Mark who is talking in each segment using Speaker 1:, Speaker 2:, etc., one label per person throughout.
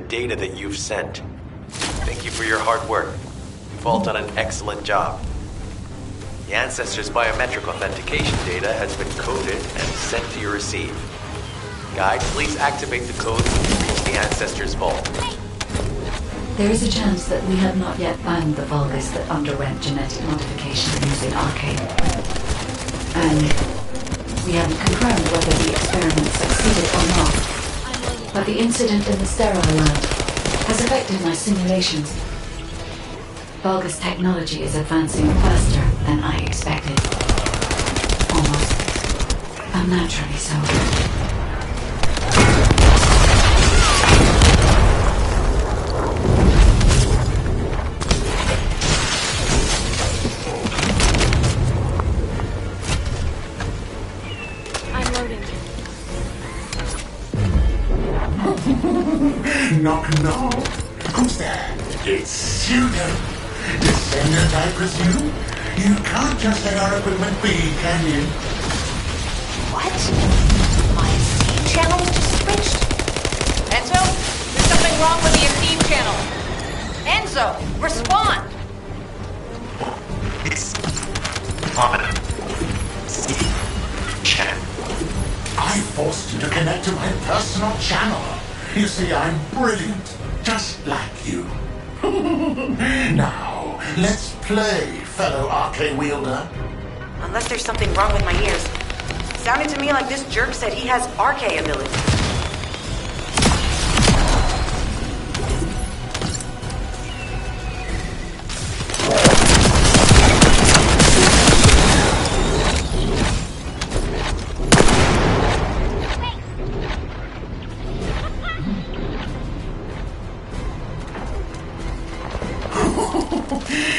Speaker 1: data that you've sent. Thank you for your hard work. You've all done an excellent job. The Ancestors' biometric authentication data has been coded and sent to your receive. Guide, please activate the code when you reach the Ancestors' vault.
Speaker 2: There is a chance that we have not yet found the Vulgus that underwent genetic modification using arcane. And we haven't confirmed whether the experiment succeeded or not. But the incident in the sterile lab has affected my simulations. Vulgus technology is advancing faster than I expected. Almost unnaturally so.
Speaker 3: Knock, knock. Who's there? It's Pseudo. Descendant, I presume? You can't just let our equipment be, can you?
Speaker 4: What? My Esteem channel was just switched? Enzo? There's something wrong with the Esteem channel. Enzo, respond!
Speaker 1: It's on Esteem channel.
Speaker 3: I forced you to connect to my personal channel. You see, I'm brilliant, just like you. Now, let's play, fellow arcane wielder.
Speaker 4: Unless there's something wrong with my ears. Sounded to me like this jerk said he has arcane ability.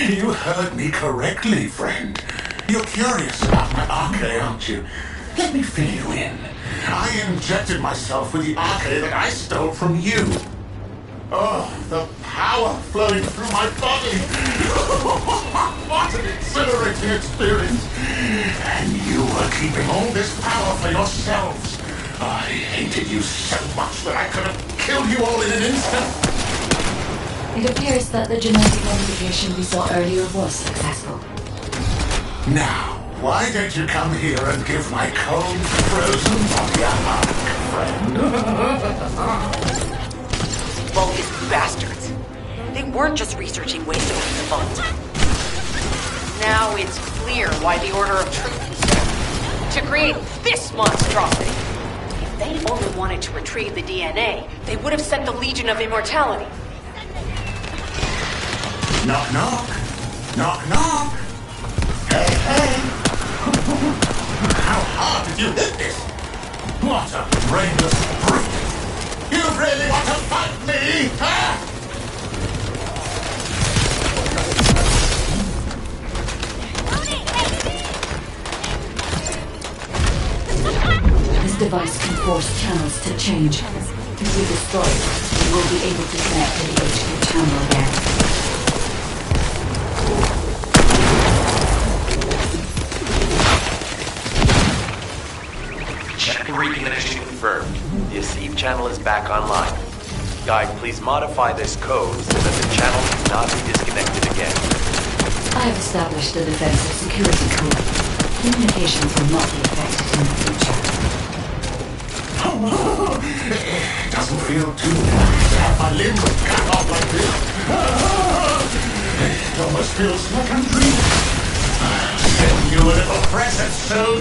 Speaker 3: You heard me correctly, friend. You're curious about my arcane, aren't you? Let me fill you in. I injected myself with the arcane that I stole from you. Oh, the power flowing through my body. What an exhilarating experience. And you were keeping all this power for yourselves. I hated you so much that I could have killed you all in an instant.
Speaker 2: It appears that the genetic modification we saw earlier was successful.
Speaker 3: Now, why don't you come here and give my cold, frozen body a hug, friend?
Speaker 4: Vulgus bastards. They weren't just researching ways to open the vault. Now it's clear why the Order of Truth was set. To create this monstrosity. If they only wanted to retrieve the DNA, they would have sent the Legion of Immortality.
Speaker 3: Knock, knock. Knock, knock. Hey, hey. How hard did you hit this? What a brainless brute. You really want to fight me, huh?
Speaker 2: This device can force channels to change. If we destroy it, we will be able to connect to the HQ channel again.
Speaker 1: Check reconnection confirmed. The Esteem channel is back online. Guide, please modify this code so that the channel cannot be disconnected again.
Speaker 2: I have established a defensive security code. Communications will not be affected in the future.
Speaker 3: It doesn't feel too nice to have my limbs cut off like this. It almost feels like I'm dreaming. I'll send you a little present soon.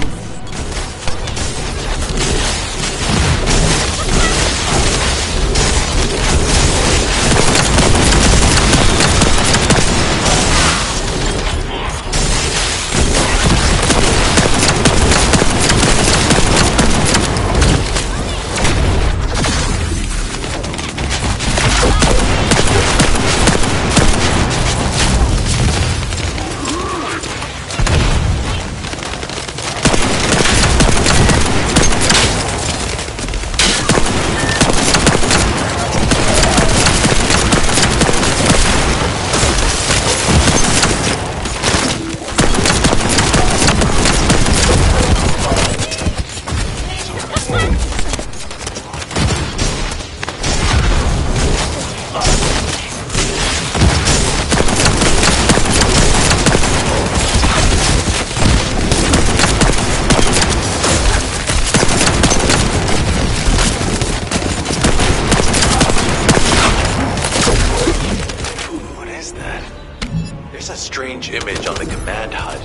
Speaker 1: strange image on the command HUD.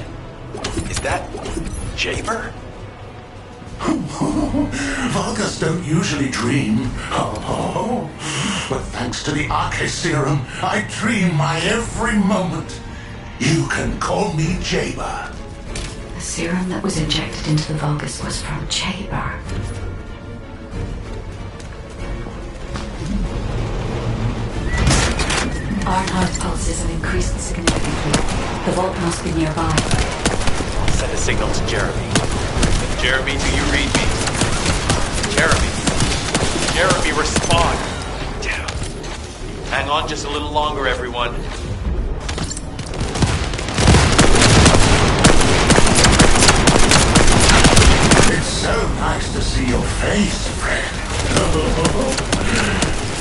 Speaker 1: Is that Jaber?
Speaker 3: Vulgus don't usually dream. Oh, but thanks to the Arche serum, I dream my every moment. You can call me Jaber.
Speaker 2: The serum that was injected into the Vulgus was from Jaber. Arnhardt's pulses have increased significantly. The vault must be nearby.
Speaker 1: I'll send a signal to Jeremy. Jeremy, do you read me? Jeremy! Jeremy, respond! Damn. Hang on just a little longer, everyone.
Speaker 3: It's so nice to see your face, friend.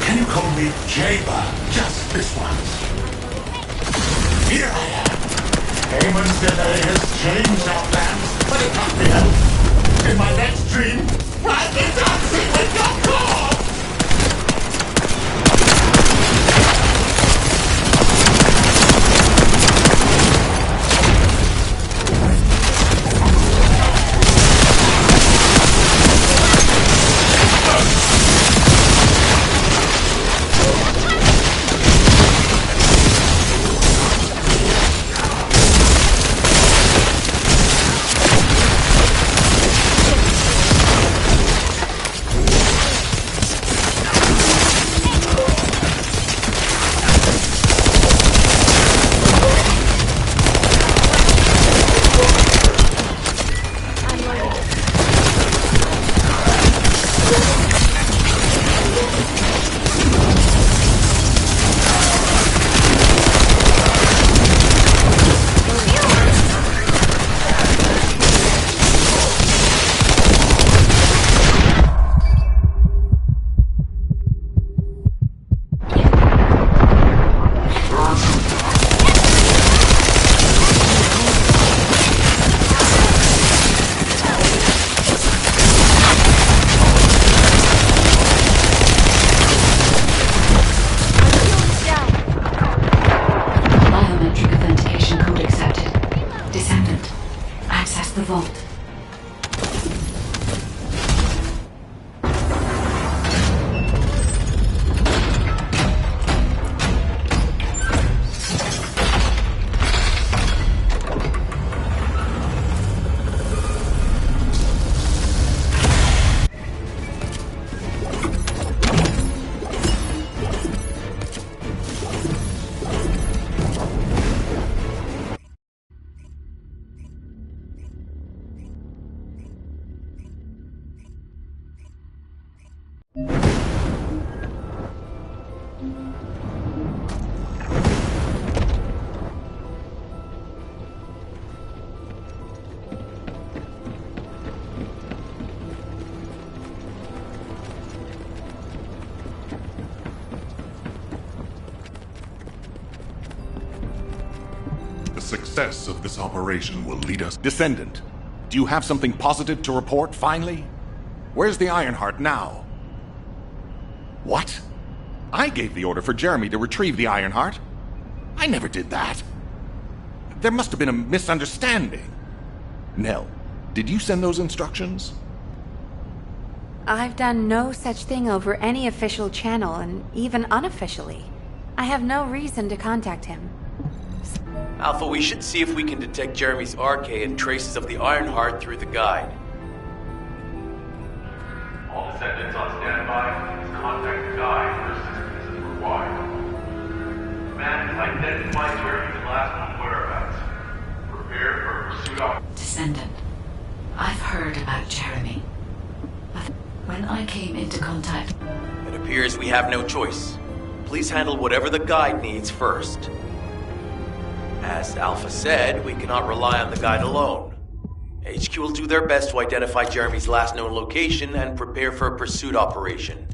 Speaker 3: Can you call me Jaber just this once? Here I am. Haman's delay has changed our plans, but it can't be helped. In my next dream, I'll be dancing with your corpse!
Speaker 5: The success of this operation will lead us... Descendant, do you have something positive to report, finally? Where's the Ironheart now? What? I gave the order for Jeremy to retrieve the Ironheart. I never did that. There must have been a misunderstanding. Nell, did you send those instructions?
Speaker 6: I've done no such thing over any official channel, and even unofficially. I have no reason to contact him.
Speaker 1: Alpha, we should see if we can detect Jeremy's Arche and traces of the Ironheart through the guide.
Speaker 7: All descendants on standby. Please contact the guide for assistance as required. Man has identified Jeremy's last known whereabouts. Prepare for pursuit of...
Speaker 2: Descendant, I've heard about Jeremy. When I came into contact...
Speaker 1: It appears we have no choice. Please handle whatever the guide needs first. As Alpha said, we cannot rely on the guide alone. HQ will do their best to identify Jeremy's last known location and prepare for a pursuit operation.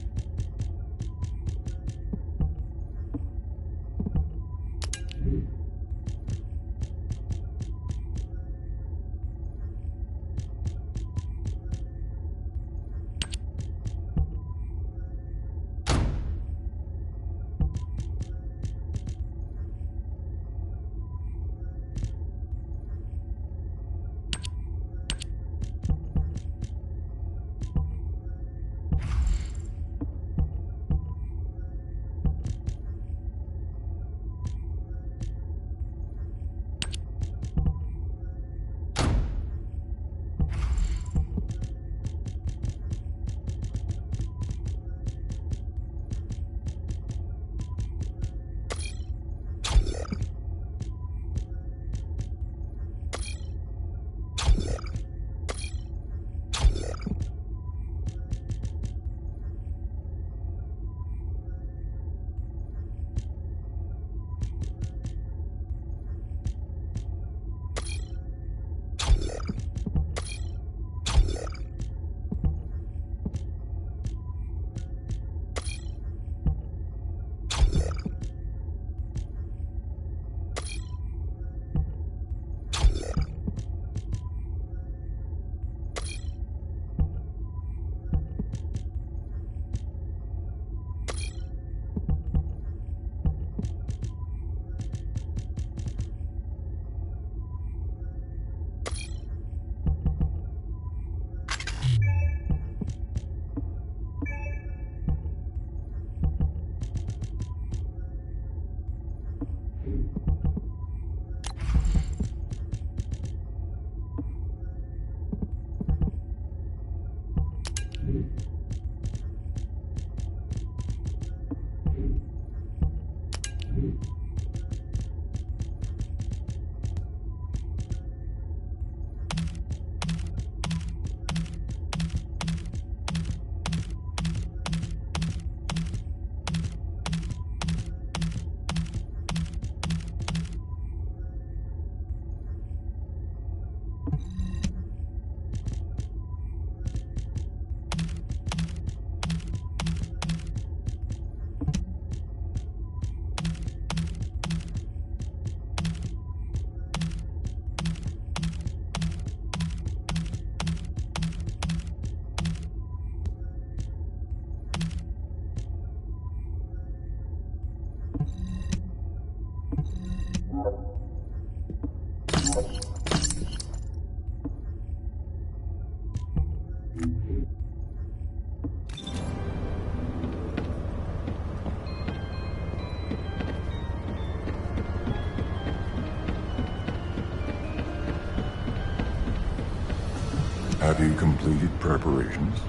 Speaker 8: Have you completed preparations?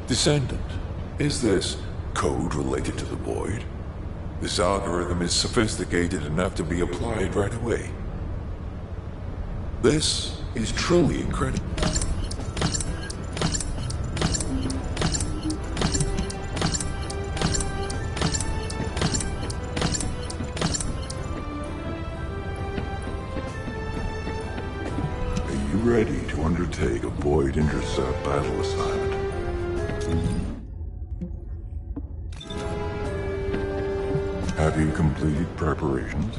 Speaker 8: Descendant, is this code related to the Void? This algorithm is sophisticated enough to be applied right away. This is truly incredible. Are you ready to undertake a Void Intercept battle assignment? Have you completed preparations?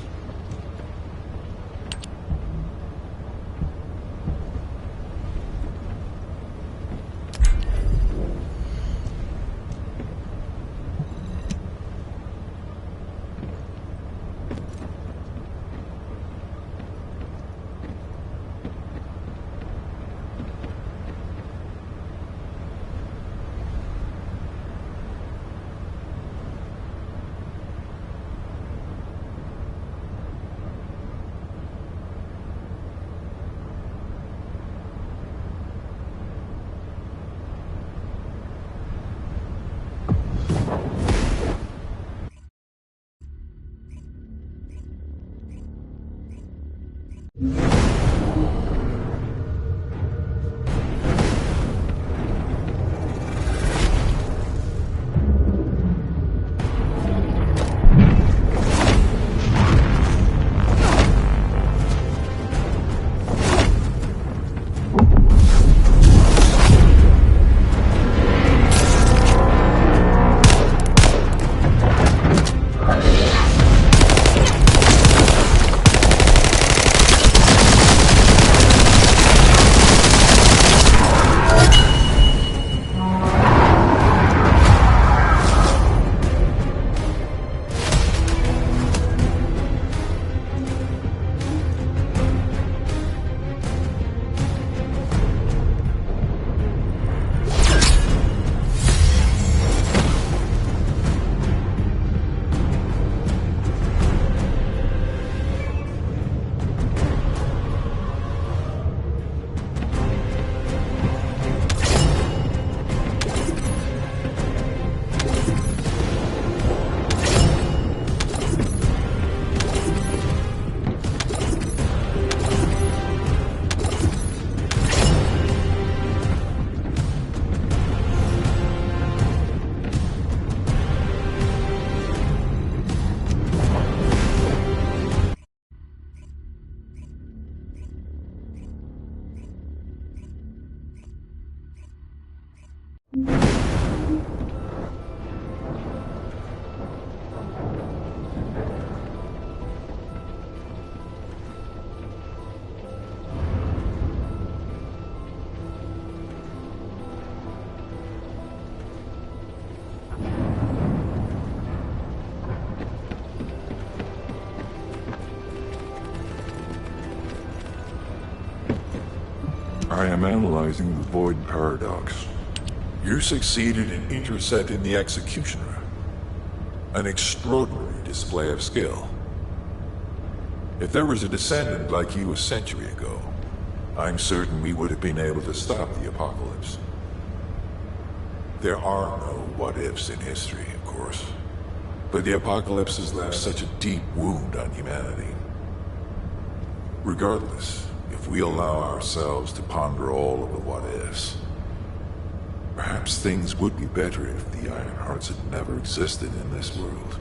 Speaker 8: I am analyzing the Void Paradox. You succeeded in intercepting the Executioner. An extraordinary display of skill. If there was a descendant like you a century ago, I'm certain we would have been able to stop the apocalypse. There are no what-ifs in history, of course. But the apocalypse has left such a deep wound on humanity. Regardless, if we allow ourselves to ponder all of the what-ifs, perhaps things would be better if the Ironhearts had never existed in this world.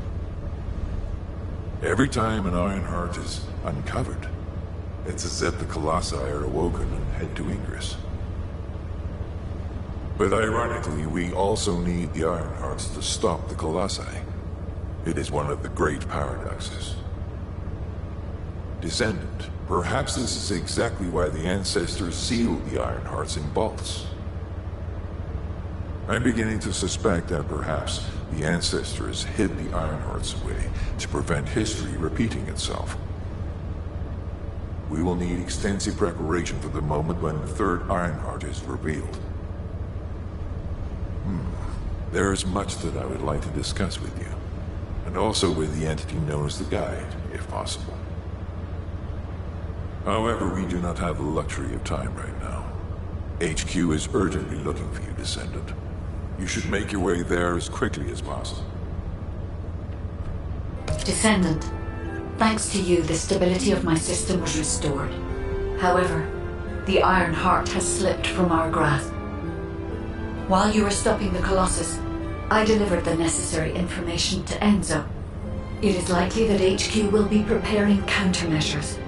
Speaker 8: Every time an Ironheart is uncovered, it's as if the Colossi are awoken and head to Ingress. But ironically, we also need the Ironhearts to stop the Colossi. It is one of the great paradoxes. Descendant, perhaps this is exactly why the ancestors sealed the Ironhearts in vaults. I'm beginning to suspect that perhaps the ancestors hid the Ironhearts away to prevent history repeating itself. We will need extensive preparation for the moment when the third Ironheart is revealed. There is much that I would like to discuss with you, and also with the entity known as the Guide, if possible. However, we do not have the luxury of time right now. HQ is urgently looking for you, Descendant. You should make your way there as quickly as possible.
Speaker 2: Descendant, thanks to you, the stability of my system was restored. However, the Iron Heart has slipped from our grasp. While you were stopping the Colossus, I delivered the necessary information to Enzo. It is likely that HQ will be preparing countermeasures.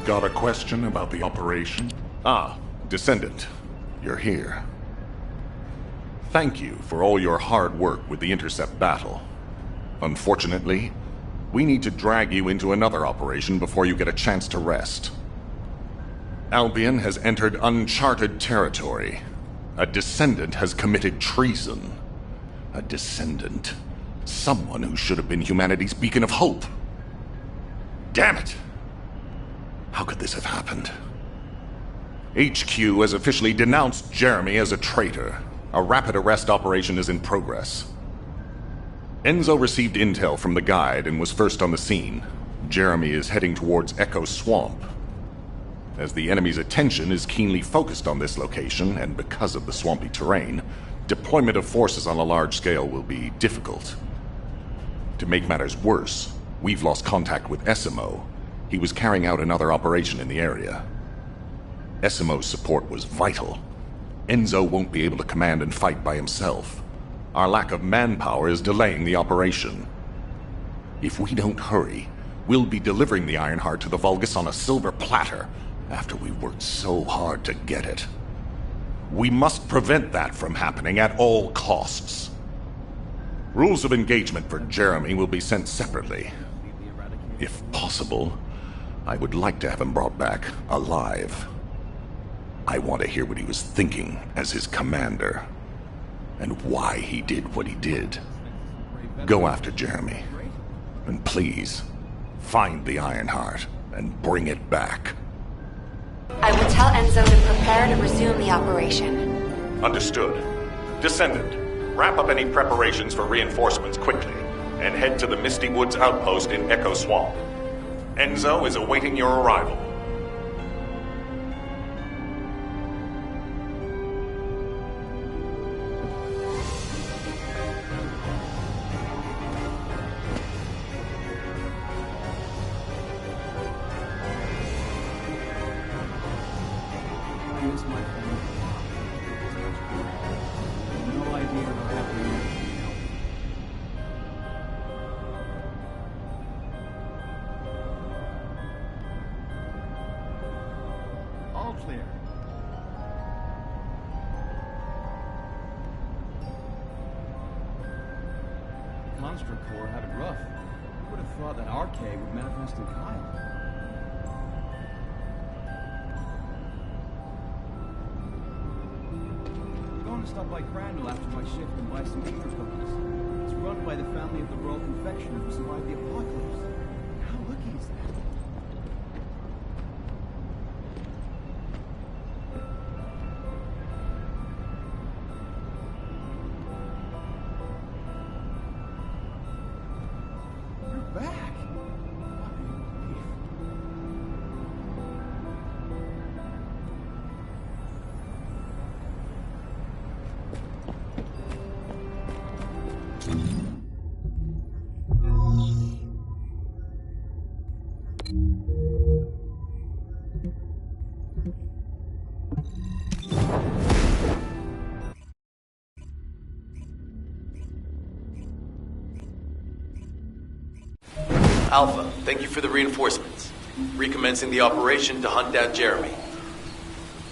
Speaker 5: Got a question about the operation? Ah, Descendant. You're here. Thank you for all your hard work with the intercept battle. Unfortunately, we need to drag you into another operation before you get a chance to rest. Albion has entered uncharted territory. A Descendant has committed treason. A Descendant. Someone who should have been humanity's beacon of hope. Damn it! How could this have happened? HQ has officially denounced Jeremy as a traitor. A rapid arrest operation is in progress. Enzo received intel from the guide and was first on the scene. Jeremy is heading towards Echo Swamp. As the enemy's attention is keenly focused on this location, and because of the swampy terrain, deployment of forces on a large scale will be difficult. To make matters worse, we've lost contact with Essimo. He was carrying out another operation in the area. Essimo's support was vital. Enzo won't be able to command and fight by himself. Our lack of manpower is delaying the operation. If we don't hurry, we'll be delivering the Ironheart to the Vulgus on a silver platter after we worked so hard to get it. We must prevent that from happening at all costs. Rules of engagement for Jeremy will be sent separately. If possible, I would like to have him brought back alive. I want to hear what he was thinking as his commander, and why he did what he did. Go after Jeremy, and please, find the Ironheart and bring it back.
Speaker 6: I will tell Enzo to prepare to resume the operation.
Speaker 5: Understood. Descendant, wrap up any preparations for reinforcements quickly, and head to the Misty Woods outpost in Echo Swamp. Enzo is awaiting your arrival.
Speaker 9: Construct Corps have it rough. Who would have thought that RK would manifest in Kyle? I'm going to stop by Crandall after my shift and buy some Easter cookies. It's run by the family of the Royal Confectioner who survived the apocalypse. How lucky is that? Back?
Speaker 1: Alpha, thank you for the reinforcements. Recommencing the operation to hunt down Jeremy.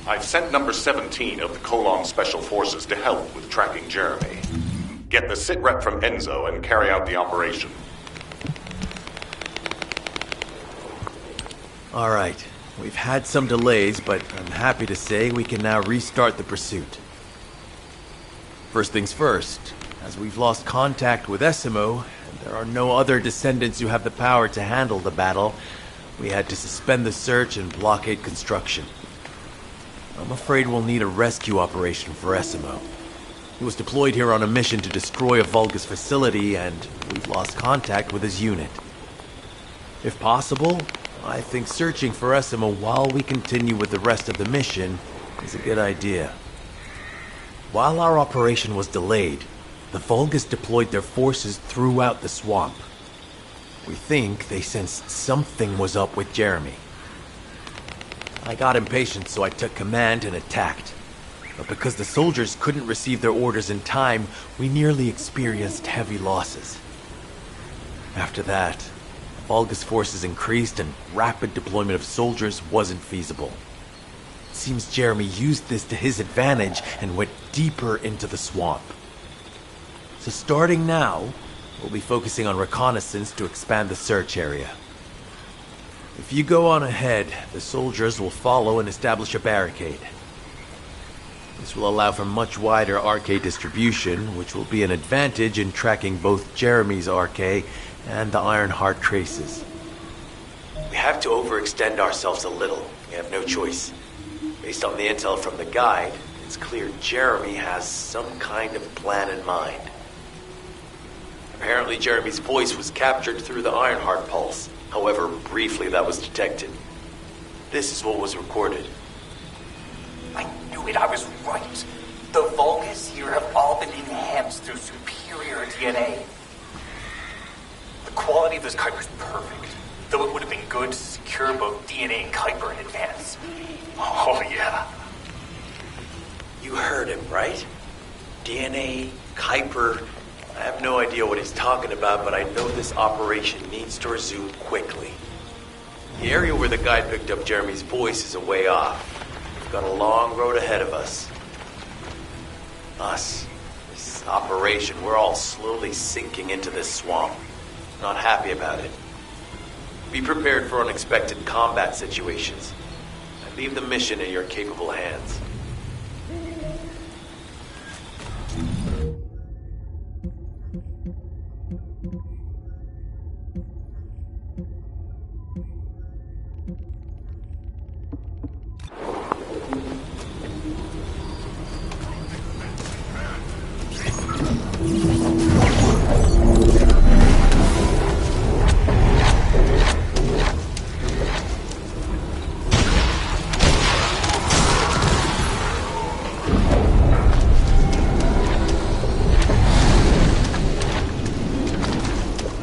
Speaker 5: I've sent number 17 of the Colon Special Forces to help with tracking Jeremy. Get the sitrep from Enzo and carry out the operation.
Speaker 1: All right. We've had some delays, but I'm happy to say we can now restart the pursuit. First things first, as we've lost contact with Essimo, and there are no other Descendants who have the power to handle the battle, we had to suspend the search and blockade construction. I'm afraid we'll need a rescue operation for Essimo. He was deployed here on a mission to destroy a Vulgus facility, and we've lost contact with his unit. If possible, I think searching for Essimo while we continue with the rest of the mission is a good idea. While our operation was delayed, the Vulgus deployed their forces throughout the swamp. We think they sensed something was up with Jeremy. I got impatient, so I took command and attacked. But because the soldiers couldn't receive their orders in time, we nearly experienced heavy losses. After that, Vulgus forces increased and rapid deployment of soldiers wasn't feasible. It seems Jeremy used this to his advantage and went deeper into the swamp. So starting now, we'll be focusing on reconnaissance to expand the search area. If you go on ahead, the soldiers will follow and establish a barricade. This will allow for much wider RK distribution, which will be an advantage in tracking both Jeremy's RK and the Ironheart traces. We have to overextend ourselves a little. We have no choice. Based on the intel from the guide, it's clear Jeremy has some kind of plan in mind. Apparently Jeremy's voice was captured through the Ironheart pulse. However, briefly that was detected. This is what was recorded.
Speaker 10: I knew it, I was right. The Vulgus here have all been enhanced through superior DNA. The quality of this Kuiper's perfect, though it would have been good to secure both DNA and Kuiper in advance. Oh yeah.
Speaker 1: You heard him, right? DNA, Kuiper. I have no idea what he's talking about, but I know this operation needs to resume quickly. The area where the guide picked up Jeremy's voice is a way off. We've got a long road ahead of us. This operation, we're all slowly sinking into this swamp. Not happy about it. Be prepared for unexpected combat situations. I leave the mission in your capable hands.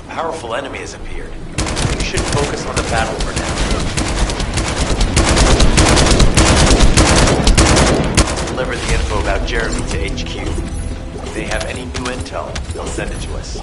Speaker 1: Powerful enemy has appeared. You should focus on the battle for now. Deliver the info about Jeremy to HQ. If they have any new intel, they'll send it to us.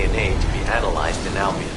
Speaker 1: DNA to be analyzed in Albion.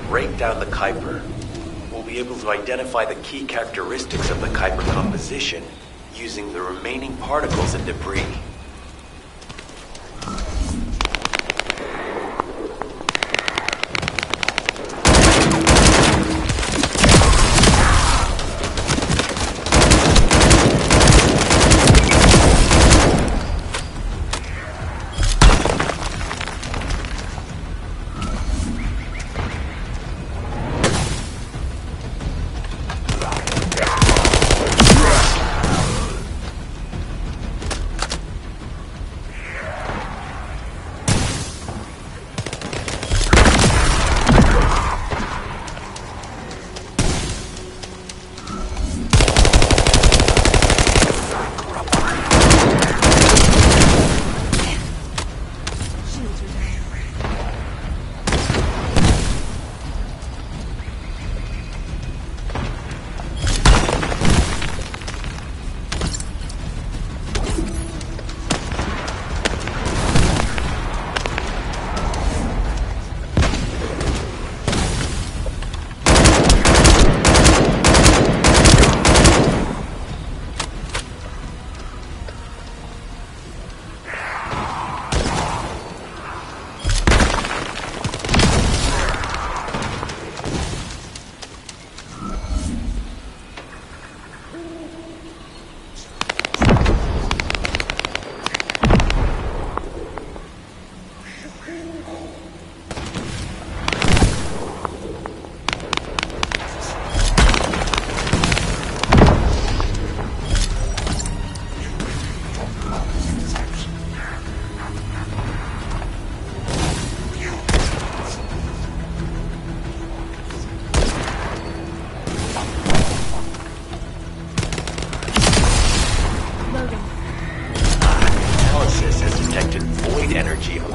Speaker 1: Break down the Kuiper. We'll be able to identify the key characteristics of the Kuiper composition using the remaining particles and debris.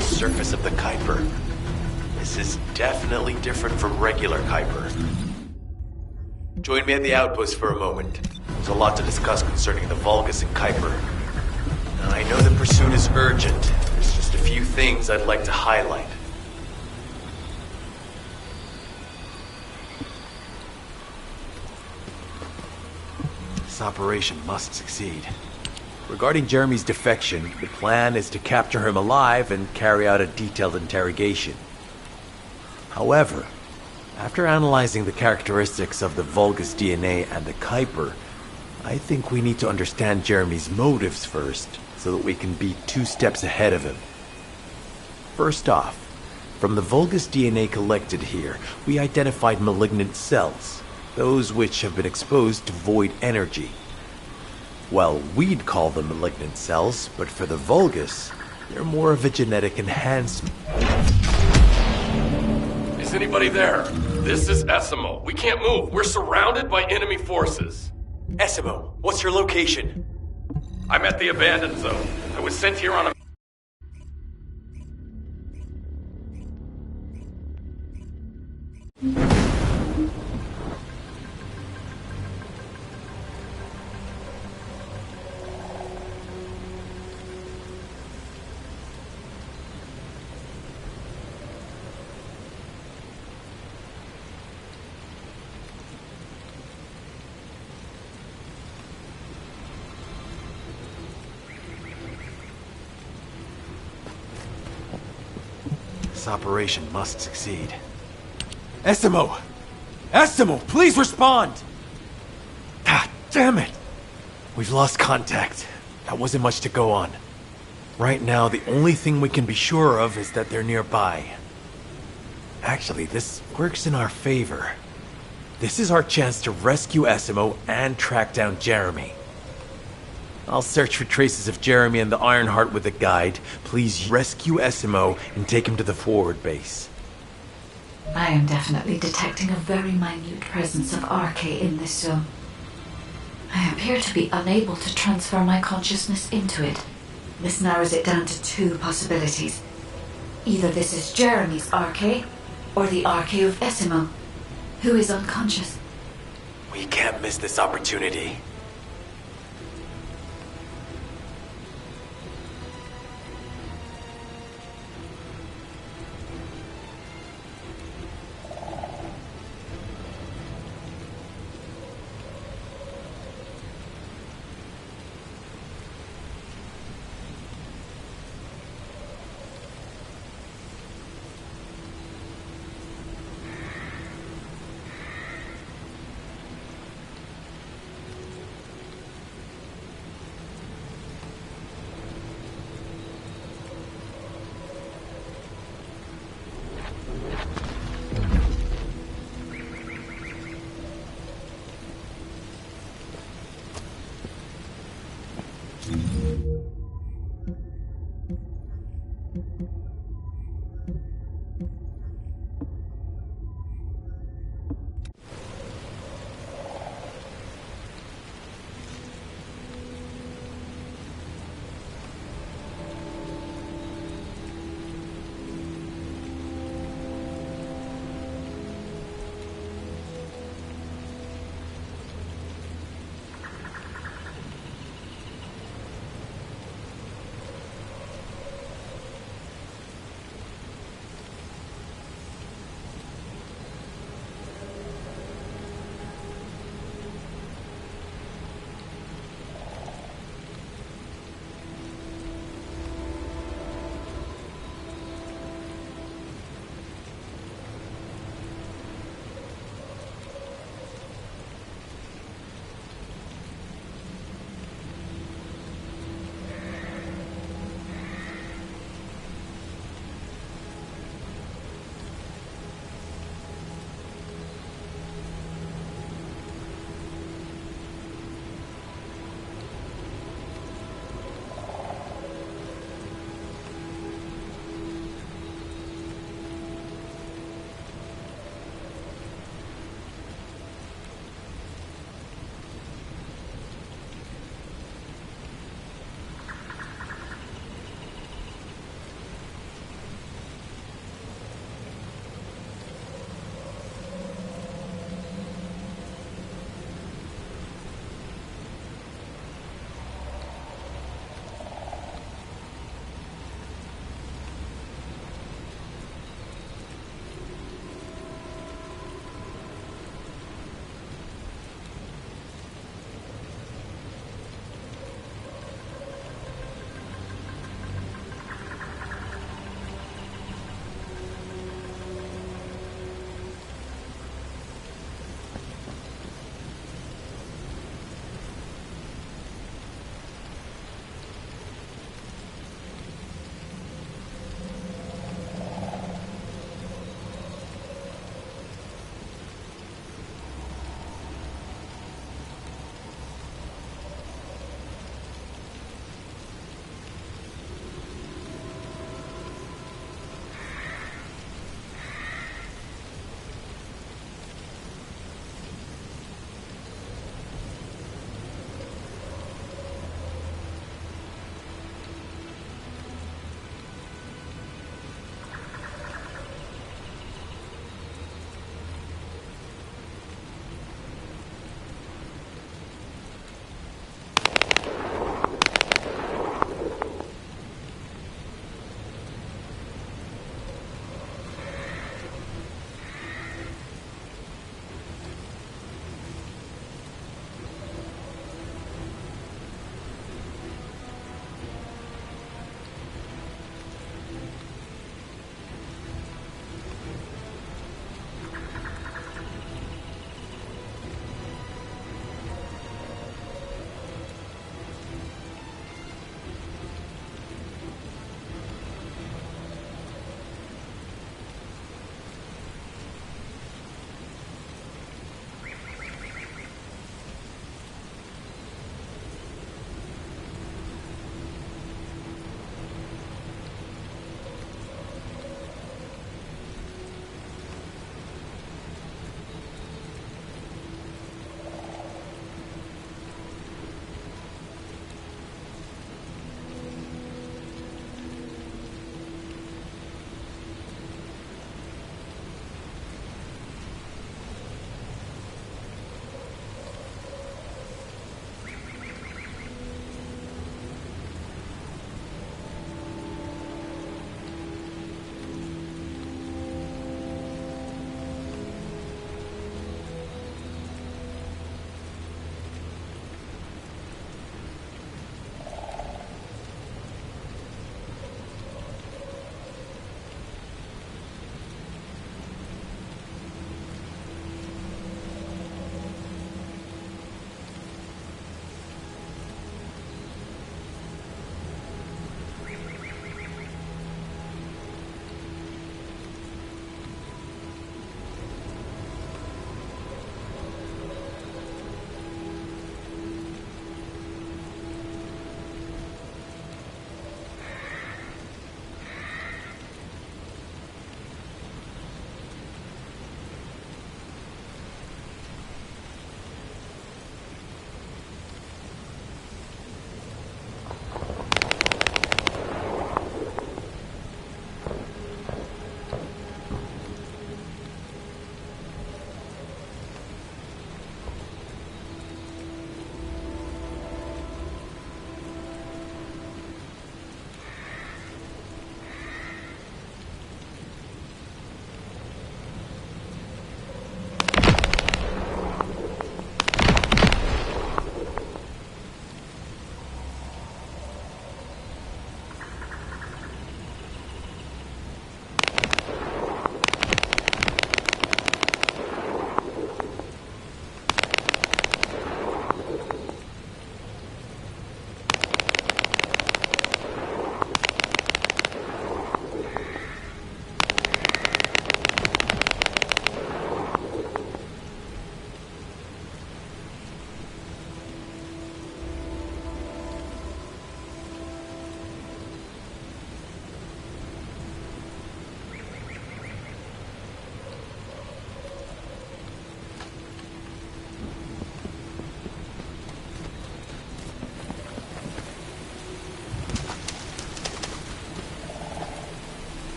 Speaker 1: Surface of the Kuiper. This is definitely different from regular Kuiper. Join me at the outpost for a moment. There's a lot to discuss concerning the Vulgus and Kuiper. Now, I know the pursuit is urgent. There's just a few things I'd like to highlight. This operation must succeed. Regarding Jeremy's defection, the plan is to capture him alive and carry out a detailed interrogation. However, after analyzing the characteristics of the Vulgus DNA and the Kuiper, I think we need to understand Jeremy's motives first, so that we can be 2 steps ahead of him. First off, from the Vulgus DNA collected here, we identified malignant cells, those which have been exposed to void energy. Well, we'd call them malignant cells, but for the Vulgus, they're more of a genetic enhancement.
Speaker 11: Is anybody there? This is Essimo. We can't move. We're surrounded by enemy forces.
Speaker 1: Essimo, what's your location?
Speaker 11: I'm at the abandoned zone. I was sent here on a...
Speaker 1: This operation must succeed.
Speaker 12: Essimo! Essimo, please respond!
Speaker 1: God damn it! We've lost contact. That wasn't much to go on. Right now, the only thing we can be sure of is that they're nearby. Actually, this works in our favor. This is our chance to rescue Essimo and track down Jeremy. I'll search for traces of Jeremy and the Ironheart with a guide. Please rescue Essimo and take him to the forward base.
Speaker 2: I am definitely detecting a very minute presence of RK in this zone. I appear to be unable to transfer my consciousness into it. This narrows it down to two possibilities. Either this is Jeremy's RK, or the RK of Essimo, who is unconscious.
Speaker 1: We can't miss this opportunity.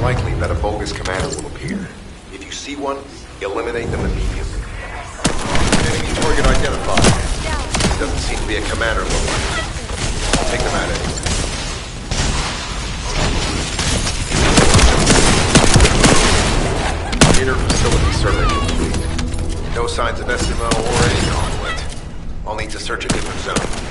Speaker 13: likely that a bogus commander will appear. If you see one, eliminate them immediately. Enemy target identified. Doesn't seem to be a commander lookalike. I'll take them out anyway. Inner facility survey complete. No signs of SMO or any conflict. I'll need to search a different zone.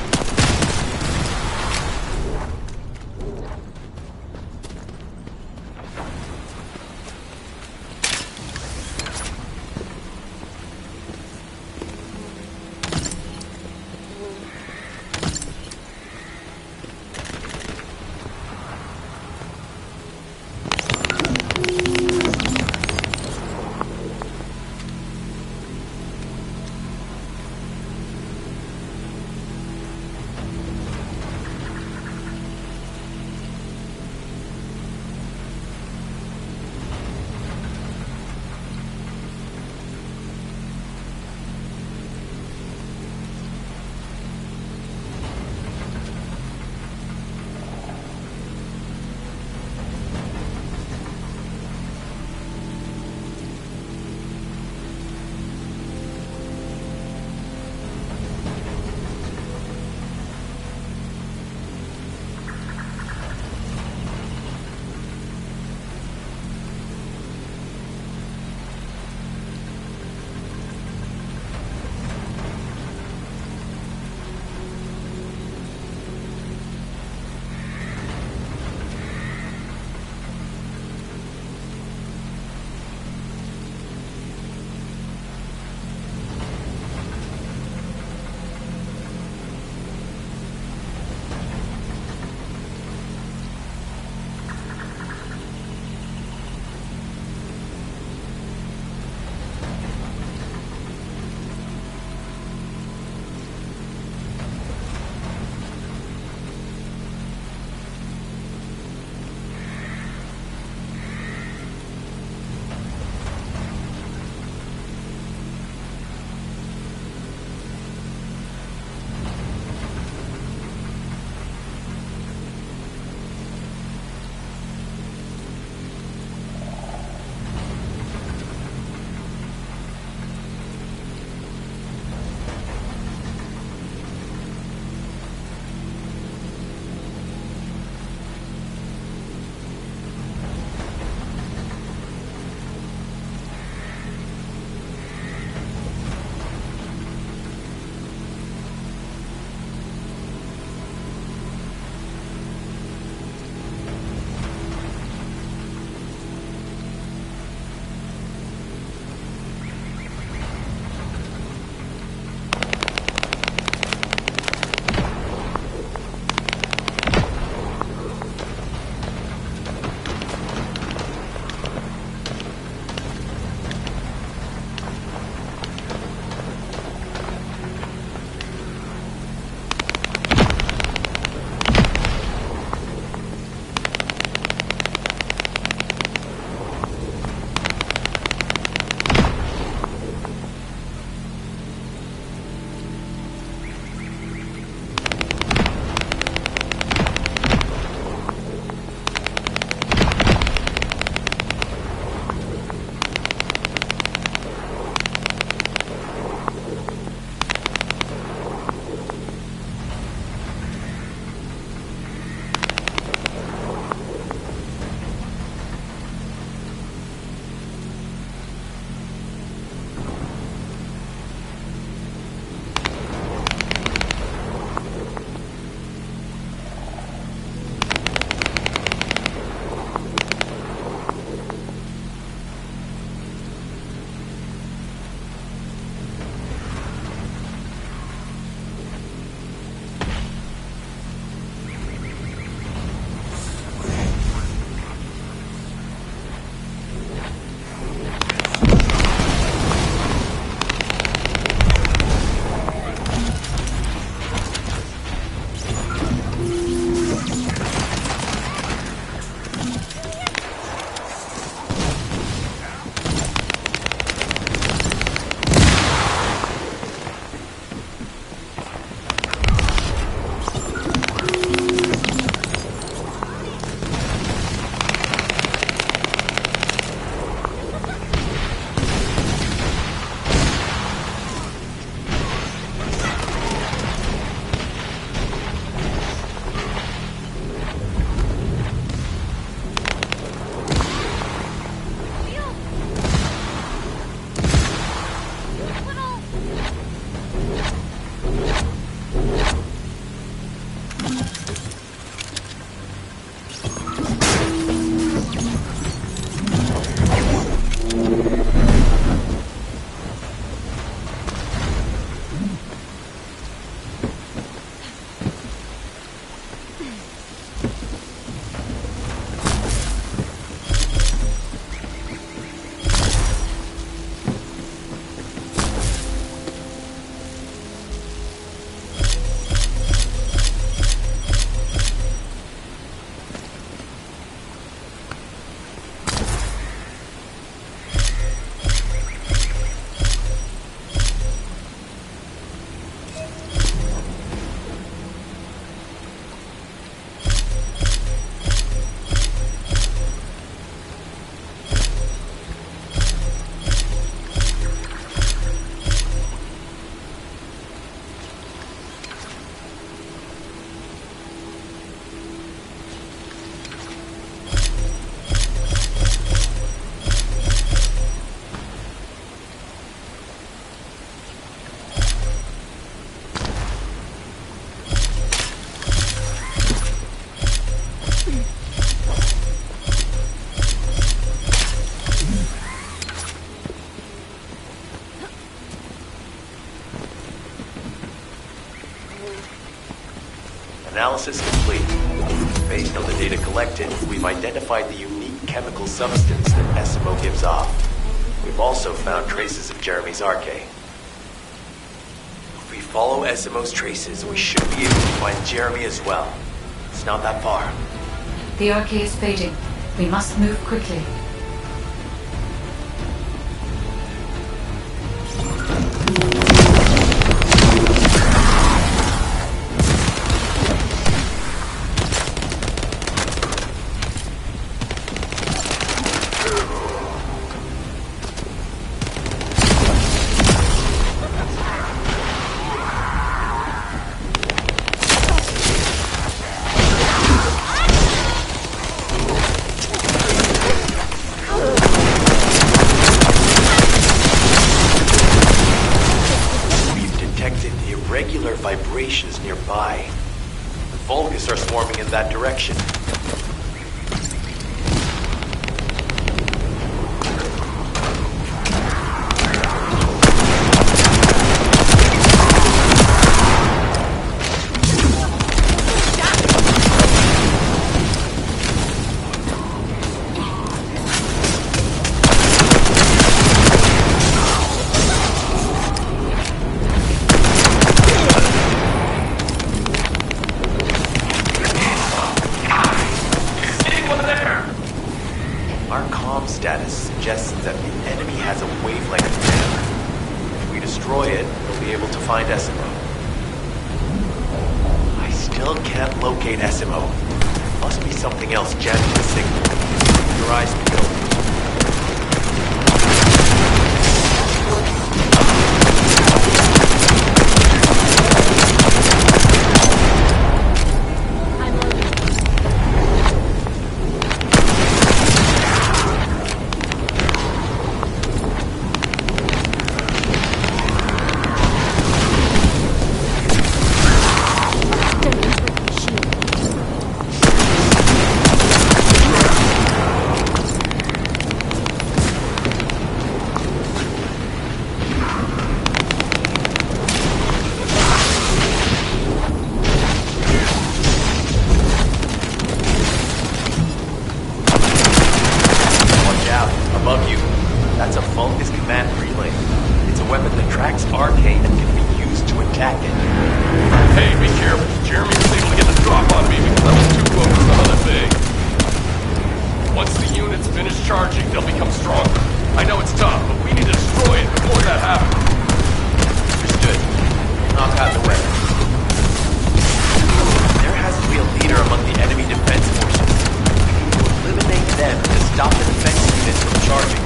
Speaker 1: Analysis complete. Based on the data collected, we've identified the unique chemical substance that SMO gives off. We've also found traces of Jeremy's arcade. If we follow SMO's traces, we should be able to find Jeremy as well. It's not that far.
Speaker 2: The arcade is fading. We must move quickly.
Speaker 1: Irregular vibrations nearby. The Vulgus are swarming in that direction. Our comm status suggests that the enemy has a wavelength jammer. If we destroy it, we'll be able to find SMO. I still can't locate SMO. Must be something else jamming the signal. Keep your eyes peeled. Above you. That's a Vulgus command relay. It's a weapon that tracks arcade and can be used to attack it.
Speaker 11: Hey, be careful. Jeremy was able to get the drop on me because I was too focused on other things. Once the units finish charging, they'll become stronger. I know it's tough, but we need to destroy it before that happens.
Speaker 1: Understood. Knock out the weapon. There has to be a leader among the enemy defense forces. We need to eliminate them to stop the defense units from charging.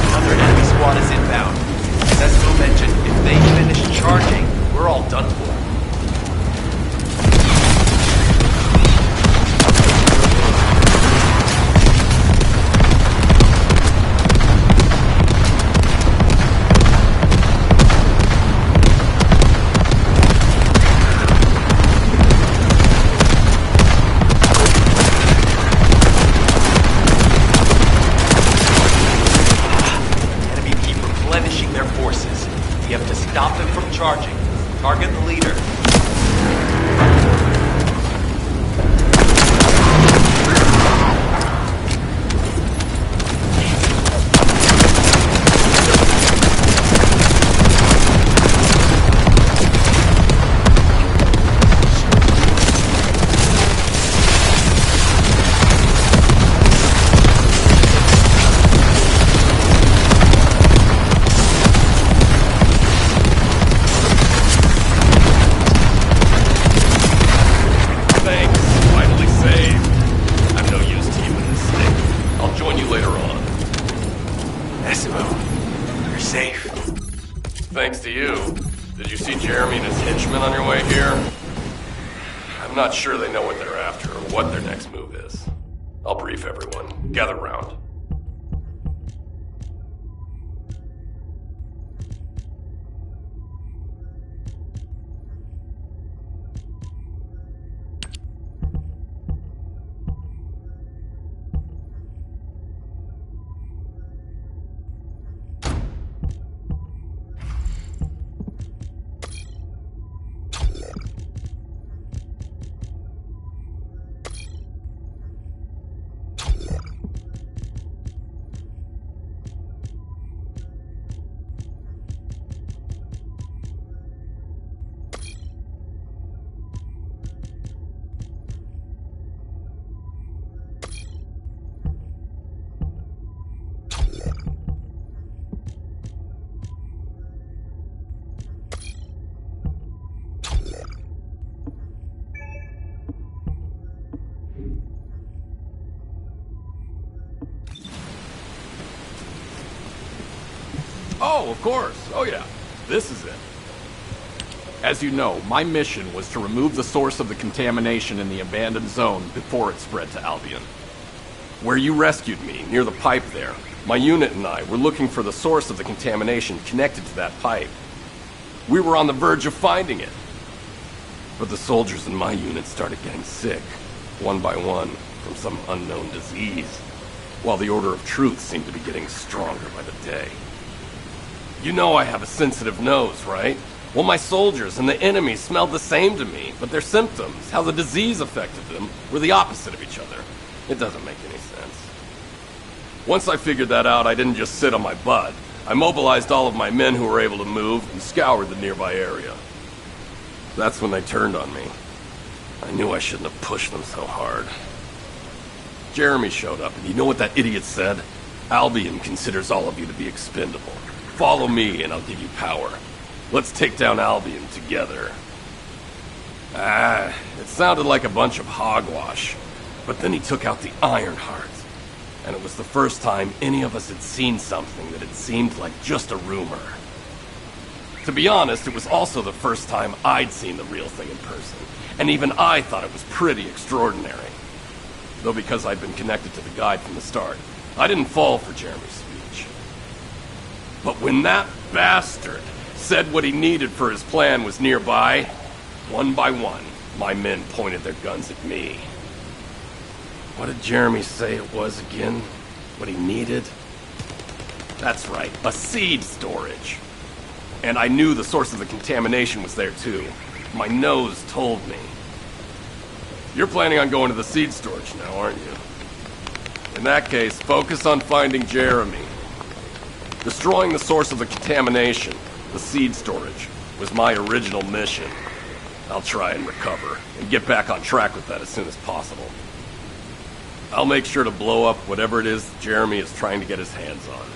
Speaker 1: Another enemy squad is inbound. As Esmo mentioned, if they finish charging, we're all done for. Their forces. We have to stop them from charging. Target the leader.
Speaker 11: Thanks to you. Did you see Jeremy and his henchmen on your way here? I'm not sure they know what they're after, what their next move is. I'll brief everyone. Gather round.
Speaker 14: Oh, of course. Oh, yeah. This is it. As you know, my mission was to remove the source of the contamination in the abandoned zone before it spread to Albion. Where you rescued me, near the pipe there, my unit and I were looking for the source of the contamination connected to that pipe. We were on the verge of finding it. But the soldiers in my unit started getting sick, one by one, from some unknown disease, while the Order of Truth seemed to be getting stronger by the day. You know I have a sensitive nose, right? Well, my soldiers and the enemy smelled the same to me, but their symptoms, how the disease affected them, were the opposite of each other. It doesn't make any sense. Once I figured that out, I didn't just sit on my butt. I mobilized all of my men who were able to move and scoured the nearby area. That's when they turned on me. I knew I shouldn't have pushed them so hard. Jeremy showed up, and you know what that idiot said? Albion considers all of you to be expendable. Follow me, and I'll give you power. Let's take down Albion together. It sounded like a bunch of hogwash. But then he took out the Ironheart. And it was the first time any of us had seen something that had seemed like just a rumor. To be honest, it was also the first time I'd seen the real thing in person. And even I thought it was pretty extraordinary. Though because I'd been connected to the guide from the start, I didn't fall for Jeremy's speech. But when that bastard said what he needed for his plan was nearby, one by one, my men pointed their guns at me. What did Jeremy say it was again? What he needed? That's right, a seed storage. And I knew the source of the contamination was there too. My nose told me. You're planning on going to the seed storage now, aren't you? In that case, focus on finding Jeremy. Destroying the source of the contamination, the seed storage, was my original mission. I'll try and recover, and get back on track with that as soon as possible. I'll make sure to blow up whatever it is Jeremy is trying to get his hands on.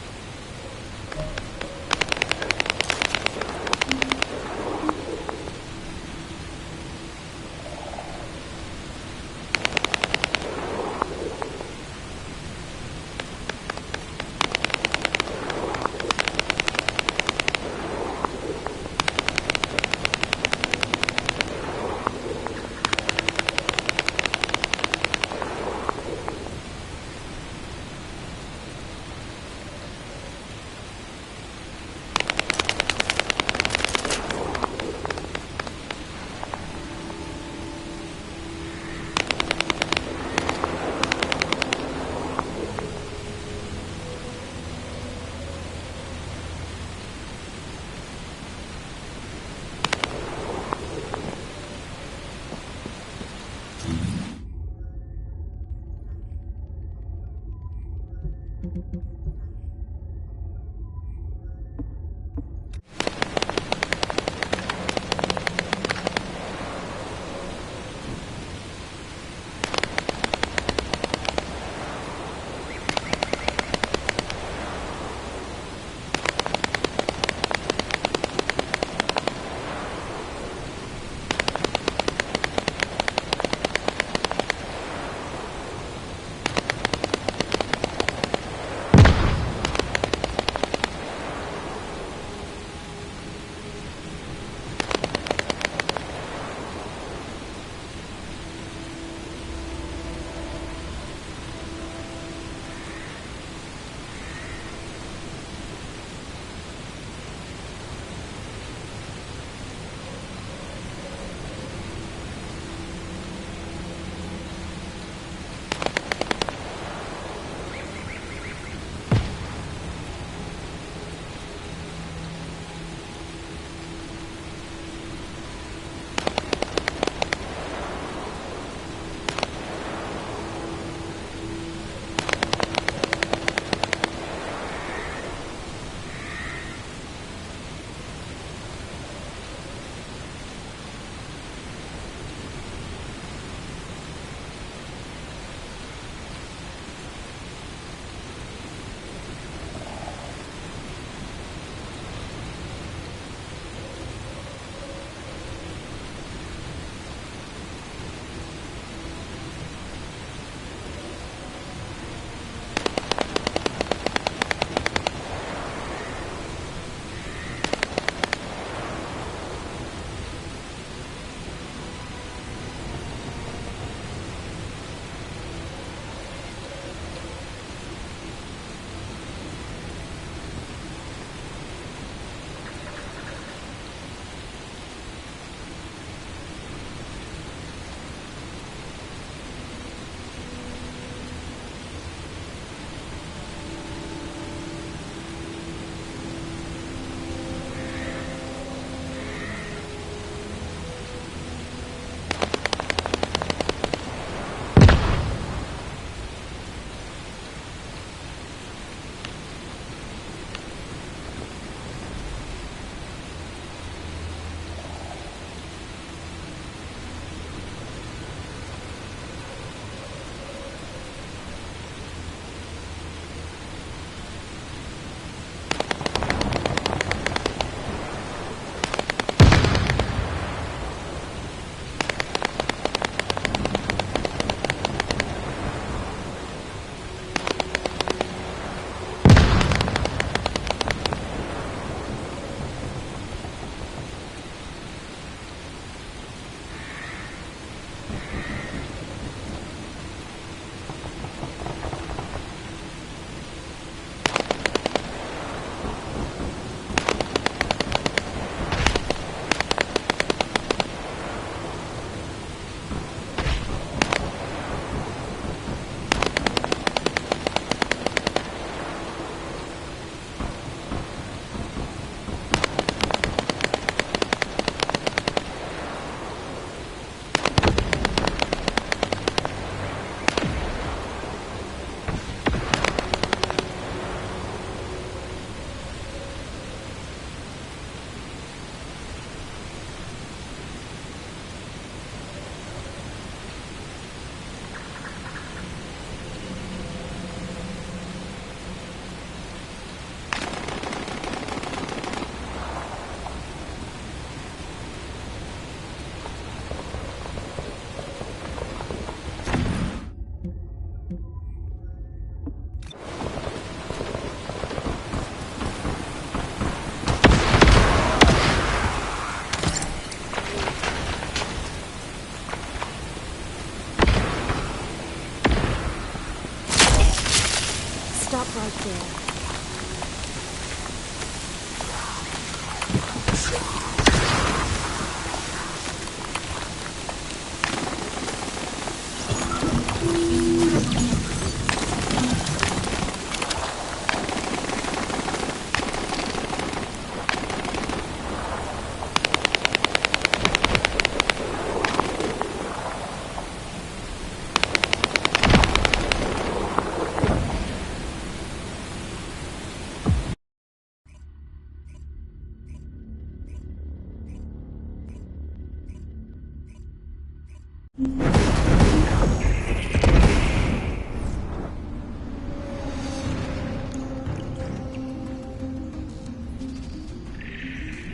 Speaker 15: Stop right there.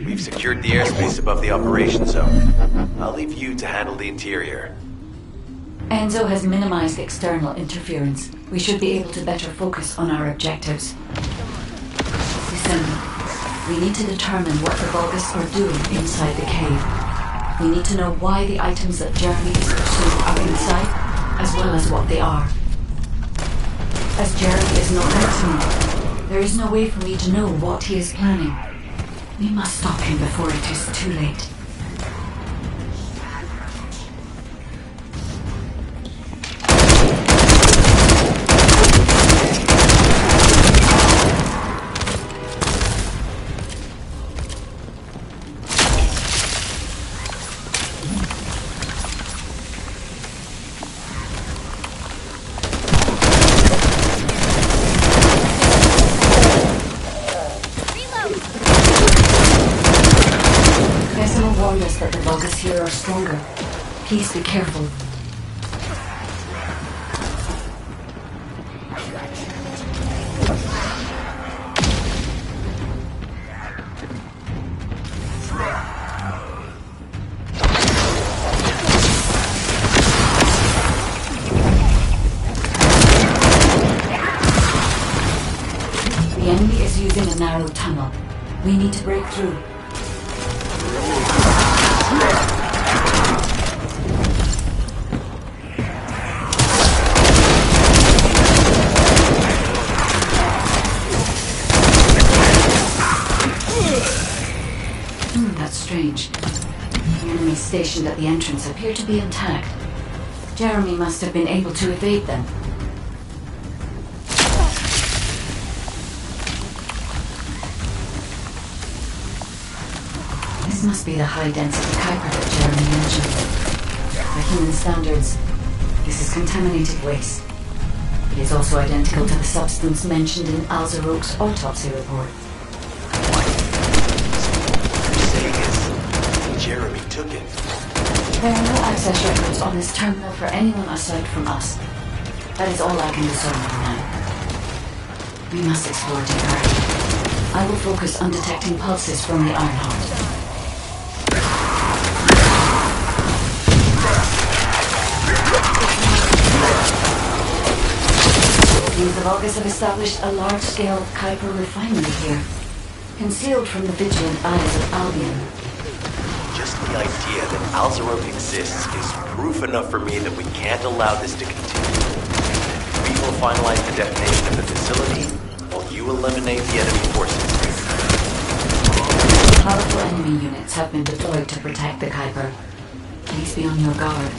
Speaker 1: We've secured the airspace above the operation zone. I'll leave you to handle the interior.
Speaker 2: Enzo has minimized external interference. We should be able to better focus on our objectives. Descendant, we need to determine what the Vulgus are doing inside the cave. We need to know why the items that Jeremy is pursuing are inside, as well as what they are. As Jeremy is not next to me, there is no way for me to know what he is planning. We must stop him before it is too late. That the Vulgus here are stronger. Please be careful. The enemy is using a narrow tunnel. We need to break through. That's strange. The enemies stationed at the entrance appear to be intact. Jeremy must have been able to evade them. This must be the high-density Kuiper that Jeremy mentioned. By human standards, this is contaminated waste. It is also identical to the substance mentioned in Alzaroke's autopsy report.
Speaker 1: Jeremy took it.
Speaker 2: There are no access records on this terminal for anyone aside from us. That is all I can discern for now. We must explore deeper. I will focus on detecting pulses from the Ironheart. The Vulgus have established a large-scale Kuiper refinery here, concealed from the vigilant eyes of Albion.
Speaker 1: Just the idea that Alzaroke exists is proof enough for me that we can't allow this to continue. We will finalize the detonation of the facility while you eliminate the enemy forces.
Speaker 2: Powerful enemy units have been deployed to protect the Kuiper. Please be on your guard.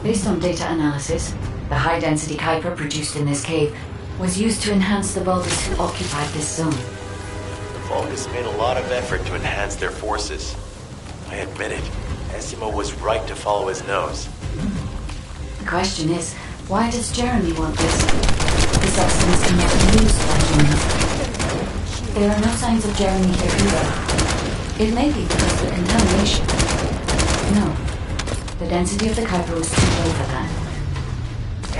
Speaker 2: Based on data analysis, the high-density Kuiper produced in this cave was used to enhance the Vulgus who occupied this zone.
Speaker 1: The Vulgus made a lot of effort to enhance their forces. I admit it, Esimo was right to follow his nose.
Speaker 2: The question is, why does Jeremy want this? The substance cannot be used by humans. There are no signs of Jeremy here either. It may be because of the contamination. No. The density of the Kuiper was too low for that.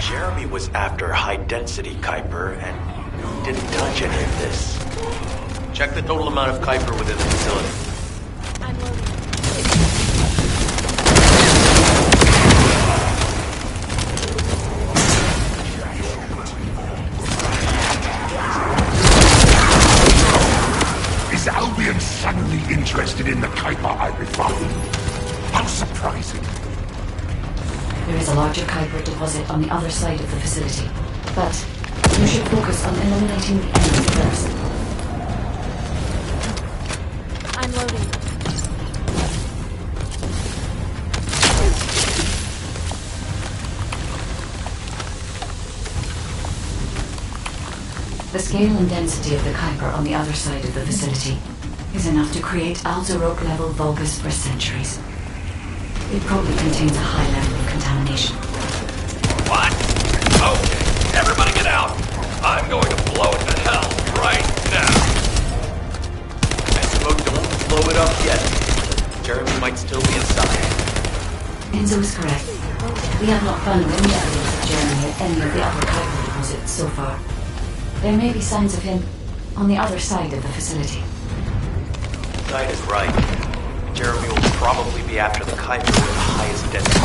Speaker 1: Jeremy was after high-density Kuiper and didn't touch any of this. Check the total amount of Kuiper within the facility.
Speaker 15: I'm loading.
Speaker 3: interested in the Kuiper I refined. How surprising.
Speaker 2: There is a larger Kuiper deposit on the other side of the facility, but you should focus on eliminating the enemy first.
Speaker 6: I'm loading.
Speaker 2: The scale and density of the Kuiper on the other side of the facility is enough to create Alzarok-level Vulgus for centuries. It probably contains a high level of contamination.
Speaker 14: What? Okay, everybody get out! I'm going to blow it to hell right now!
Speaker 1: Smoke, don't blow it up yet. Jeremy might still be inside.
Speaker 2: Enzo is correct. We have not found any evidence of Jeremy at any of the other Kuiper deposits so far. There may be signs of him on the other side of the facility.
Speaker 1: Guide is right. Jeremy will probably be after the Kuiper with the highest density.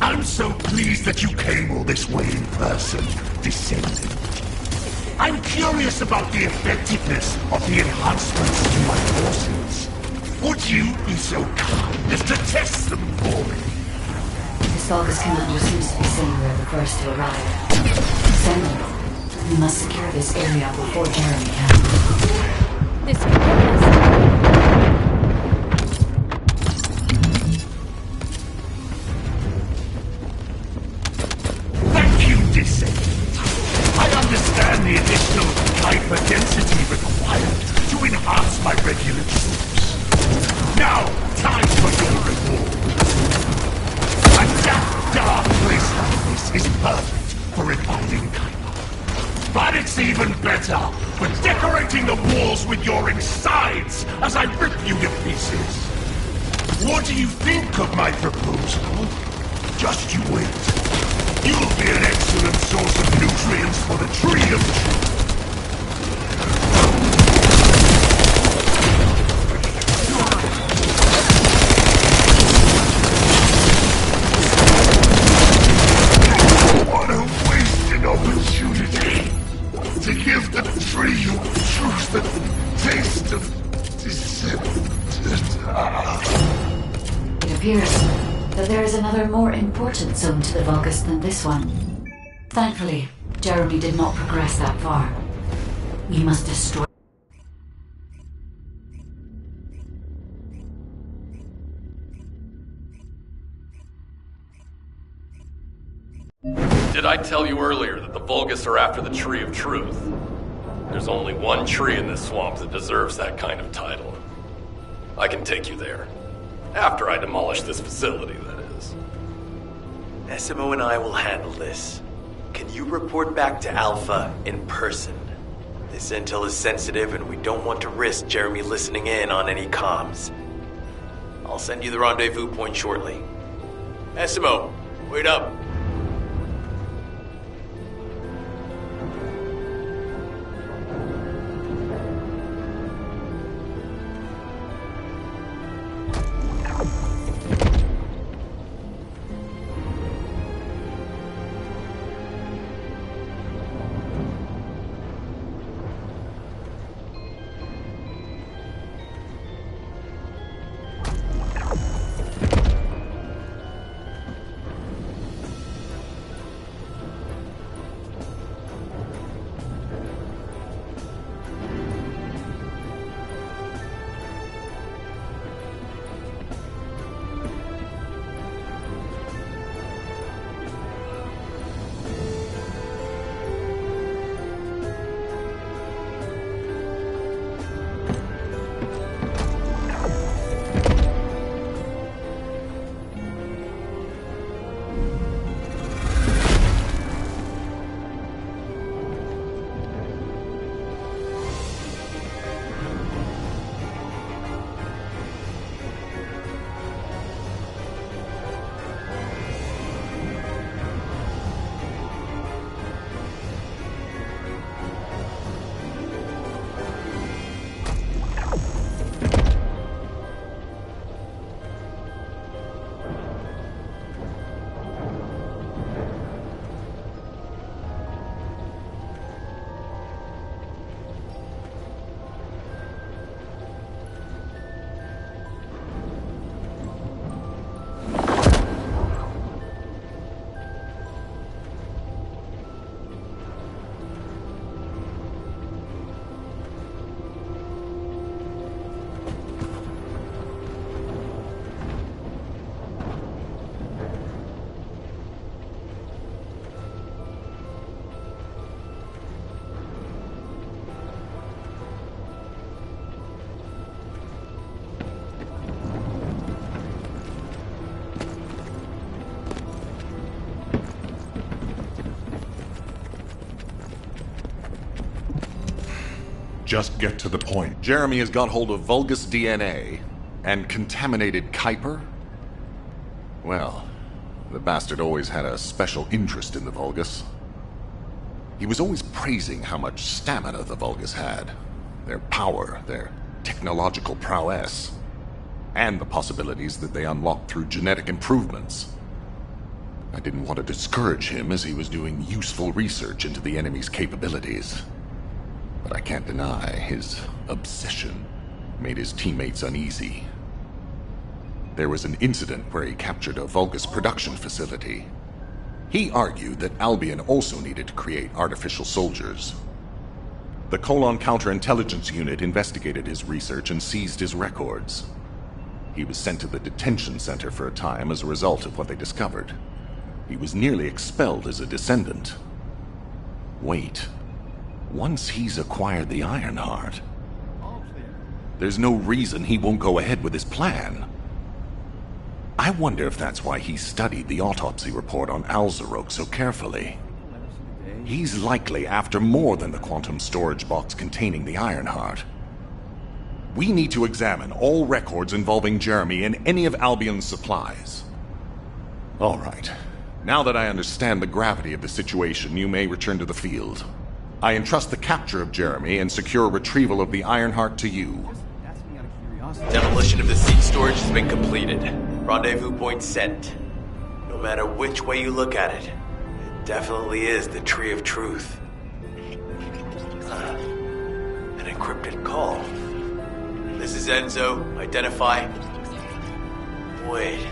Speaker 3: I'm so pleased that you came all this way in person, Descendant. I'm curious about the effectiveness of the enhancements to my forces. Would you be so kind as to test them for me?
Speaker 2: This Vulgus commander seems to be saying we're the first to arrive. Send them. We must secure this area before Jeremy can.
Speaker 6: This could hurt us.
Speaker 3: Thank you, Descendant. I understand the additional Kuiper density required to enhance my regular troops. Now, time for your reward. A dark place like this is perfect for refining Kuiper. But it's even better for decorating the walls with your insides as I rip you to pieces. What do you think of my proposal? Just you wait. You'll be an excellent source of nutrients for the tree of truth. What a wasted opportunity to give the tree of truth the taste of Descendant.
Speaker 2: It appears that there is another more important zone to the Vulgus than this one. Thankfully, Jeremy did not progress that far. We must destroy...
Speaker 14: Did I tell you earlier that the Vulgus are after the Tree of Truth? There's only one tree in this swamp that deserves that kind of title. I can take you there. After I demolish this facility, that is.
Speaker 1: Essimo and I will handle this. Can you report back to Alpha in person? This intel is sensitive and we don't want to risk Jeremy listening in on any comms. I'll send you the rendezvous point shortly. Essimo, wait up.
Speaker 5: Just get to the point. Jeremy has got hold of Vulgus DNA and contaminated Kuiper? Well, the bastard always had a special interest in the Vulgus. He was always praising how much stamina the Vulgus had, their power, their technological prowess, and the possibilities that they unlocked through genetic improvements. I didn't want to discourage him as he was doing useful research into the enemy's capabilities. But I can't deny his obsession made his teammates uneasy. There was an incident where he captured a Vulgus production facility. He argued that Albion also needed to create artificial soldiers. The Colon Counterintelligence Unit investigated his research and seized his records. He was sent to the detention center for a time as a result of what they discovered. He was nearly expelled as a descendant. Wait. Once he's acquired the Ironheart, there's no reason he won't go ahead with his plan. I wonder if that's why he studied the autopsy report on Alzarok so carefully. He's likely after more than the quantum storage box containing the Ironheart. We need to examine all records involving Jeremy and any of Albion's supplies. All right. Now that I understand the gravity of the situation, you may return to the field. I entrust the capture of Jeremy and secure retrieval of the Ironheart to you.
Speaker 1: Demolition of the seed storage has been completed. Rendezvous point set. No matter which way you look at it, it definitely is the Tree of Truth. An encrypted call. This is Enzo. Identify. Wait.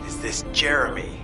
Speaker 1: Is this Jeremy?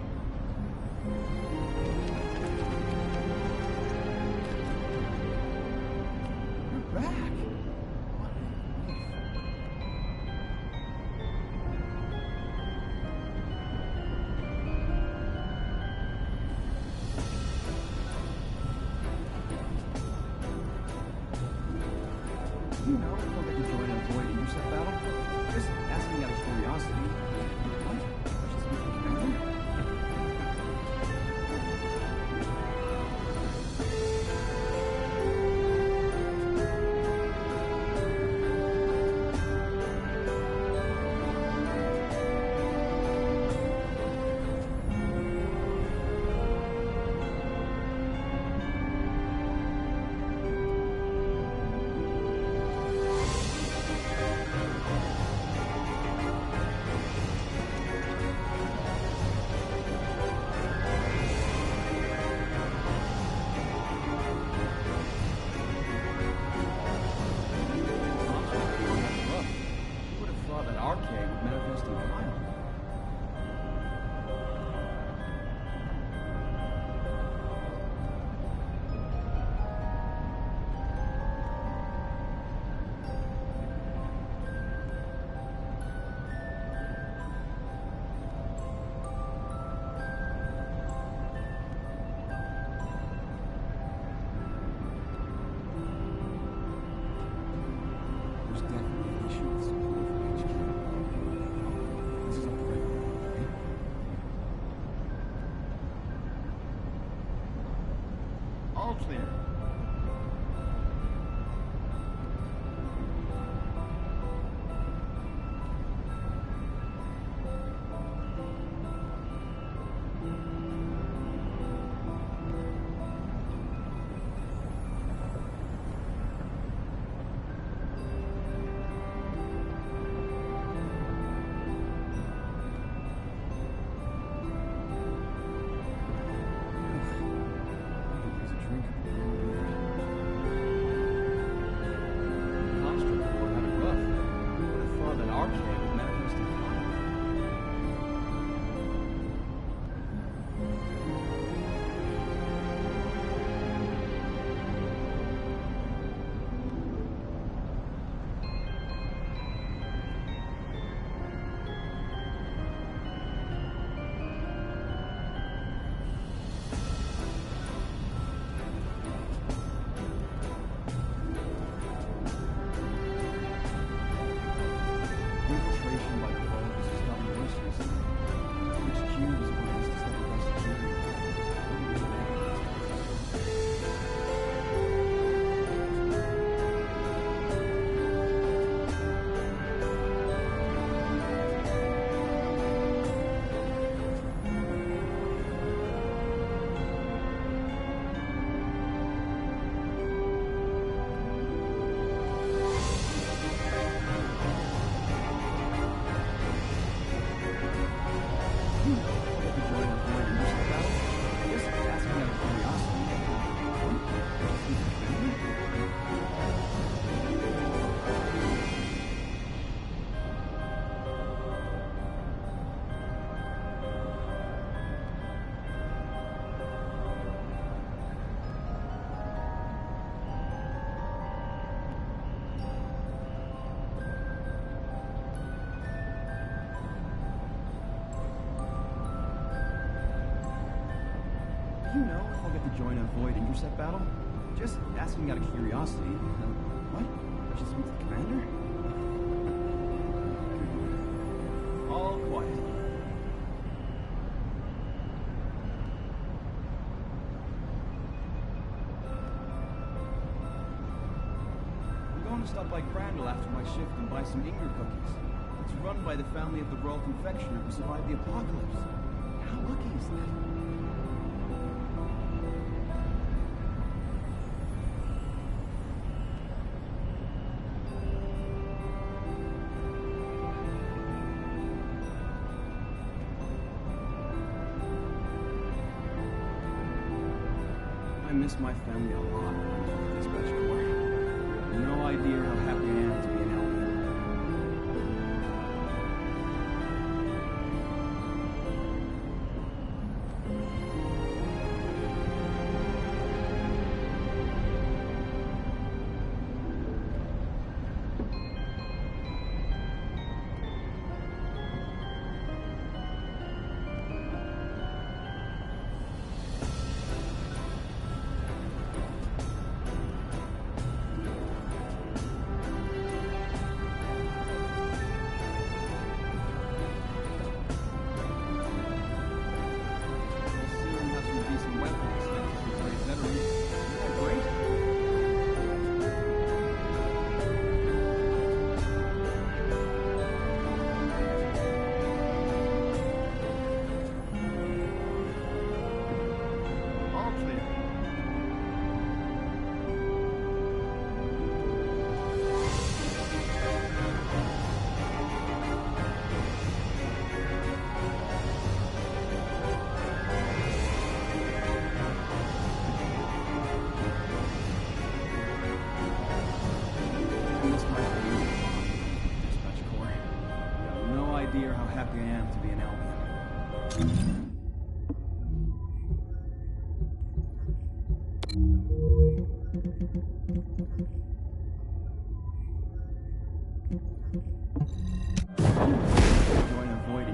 Speaker 9: I'll get to join a Void intercept battle? Just asking out of curiosity. What? I should speak to the commander? All quiet. I'm going to stop by Crandall after my shift and buy some Inger cookies. It's run by the family of the Royal Confectioner who survived the apocalypse. How lucky is that? I miss my family a lot when I was with the Dispatch Corps. You have no idea how happy I am to be an Albion. How happy I am to be an Albion. Join a Void.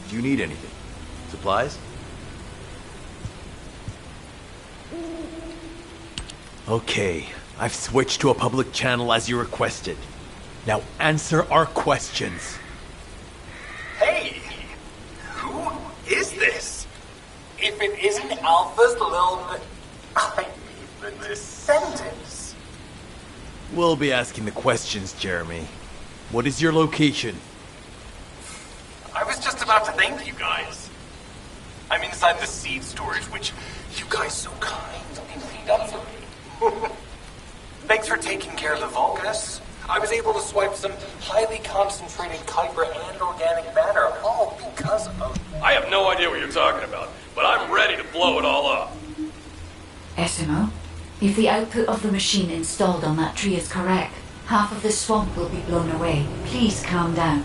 Speaker 1: Do you need anything? Supplies? Okay, I've switched to a public channel as you requested. Now answer our questions.
Speaker 10: Hey! Who Isn't Alpha's little... I mean, the Descendants.
Speaker 12: We'll be asking the questions, Jeremy. What is your location?
Speaker 10: I was just about to thank you guys. I'm inside the seed storage, which you guys so kindly cleaned up for me. Thanks for taking care of the Vulgus. I was able to swipe some highly concentrated Kuiper and organic matter, all because of...
Speaker 14: I have no idea what you're talking about, but I'm ready to blow it all up.
Speaker 2: SMO, if the output of the machine installed on that tree is correct, half of the swamp will be blown away. Please calm down.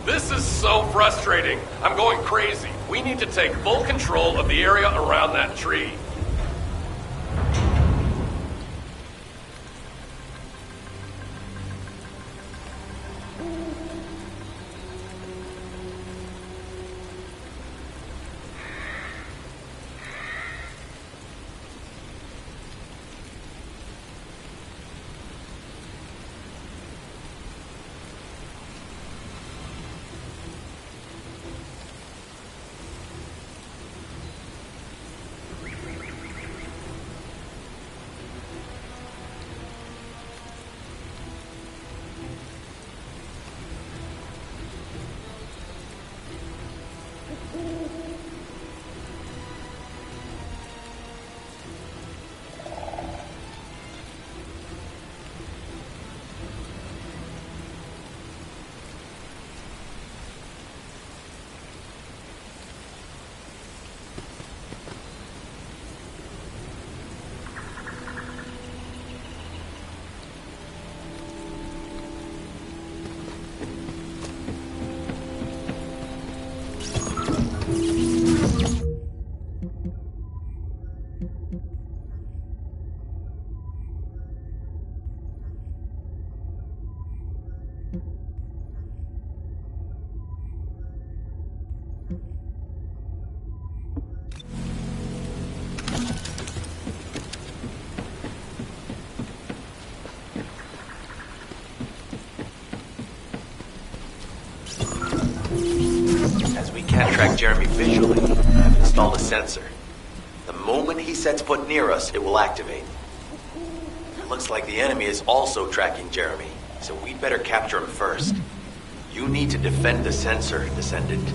Speaker 14: This is so frustrating. I'm going crazy. We need to take full control of the area around that tree.
Speaker 1: As we can't track Jeremy visually, I've installed a sensor. The moment he sets foot near us, it will activate. It looks like the enemy is also tracking Jeremy, so we'd better capture him first. You need to defend the sensor, Descendant.